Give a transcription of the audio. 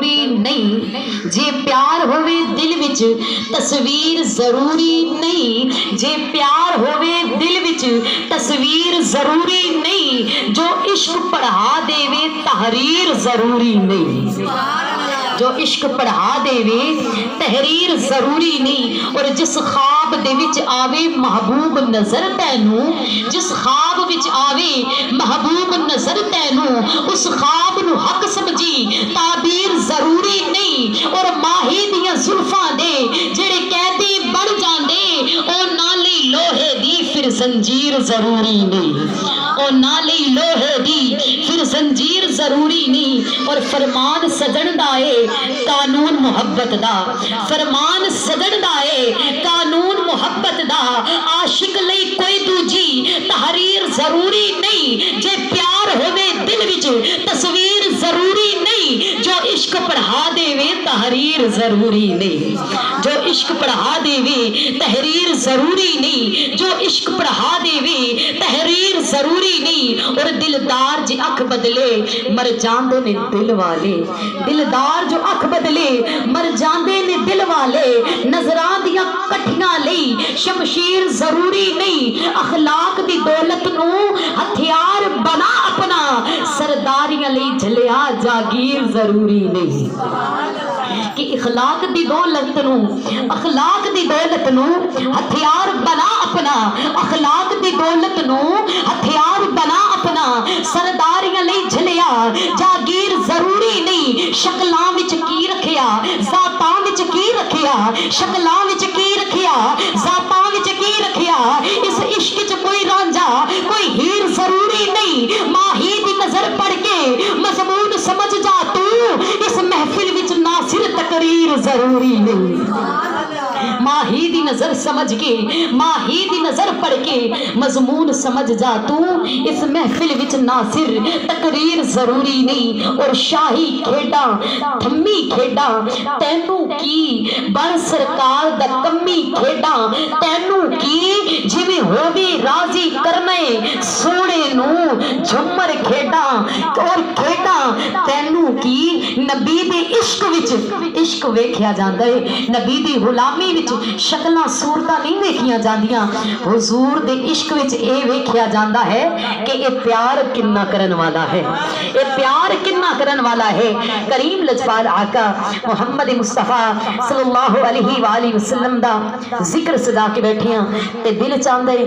जरूरी नहीं, जे प्यार होवे दिल विच तस्वीर जरूरी नहीं, जे प्यार होवे दिल विच तस्वीर जरूरी नहीं, जो इश्क पढ़ा देवे तहरीर जरूरी नहीं, जो इश्क पढ़ा देवे तहरीर जरूरी नहीं। और जिस ख्वाब दे विच आवे महबूब नजर तैनू, जिस ख्वाब विच आवे महबूब नजर तैनू, उस ख्वाब नू हक समझी ताबीर जरूरी नहीं। और माही दियां जुल्फां दे जेड़े कैदी बन जांदे ओ नाले लोहे दी फिर जंजीर जरूरी नहीं, ओ नाले लोहे दी फिर जंजीर जरूरी नहीं। और फरमान सजन दा है कानून मुहब्बत दा, फरमान सजन दा है कानून मुहब्बत दा, आशिक लई कोई दूजी तहरीर जरूरी नहीं, जे प्यार होवे दिल विच तस्वीर जरूरी नहीं, जो इश्क पढ़ा देवे तहरीर जरूरी नहीं, जो इश्क पढ़ा देवे तहरीर जरूरी नहीं, जो इश्क पढ़ा देवे तहरीर जरूरी नहीं। और दिलदार जे अख बदले मर जांदे ने दिल वाले, दिलदार जो अख बदले मर जांदे ने दिल वाले, नजरां दियां कठियां लई शमशीर जरूरी नहीं, अखलाक दी दौलत नू हथियार बना अपना, सरदारियां लई झलिया जागीर जरूरी नहीं, कि इखलाक दी दौलत नू, अखलाक दी दौलत नू हथियार बना अपना, अखलाक दी दौलत नू हथियार बना अपना, सरदारियां लई झलिया जागीर जरूरी नहीं। शक्लां विच की रखिया जातां विच की रखिया, शक्लां विच की रखिया जातां विच की रखिया, इस इश्क च कोई रांझा कोई हीर जरूरी नहीं। माही दी नजर पड़ के मजमून समझ जा तू, इस महफिल विच नासिर तकरीर जरूरी नहीं। माही दी नजर समझ के, माही दी नजर पड़ के मजमून समझ जा तू, इस महफिल विच नासिर तकरीर जरूरी नहीं। और शाही खेडा थम्मी खेडा तैनू की बन सरकार दा कम्मी खेडा, तैनू की जिवें होवे राजी करने सोने नू झुमर खेडा, और खेडा तैनू की नबी दे इश्क विच, इश्क वेखिया जांदा है, नबी दी गुलामी विच शक्लां सूरतां नहीं वेखियां जांदियां, हुजूर दे इश्क विच ए वेखिया जांदा है कि ए प्यार किन्ना करन वाला है, ए प्यार किन्ना करन वाला है। करीम लजपाल आका मुहम्मद मुस्तफा सल्लल्लाहु अलैहि वसल्लम दा जिक्र सदा के बैठियां ते दिल चांदे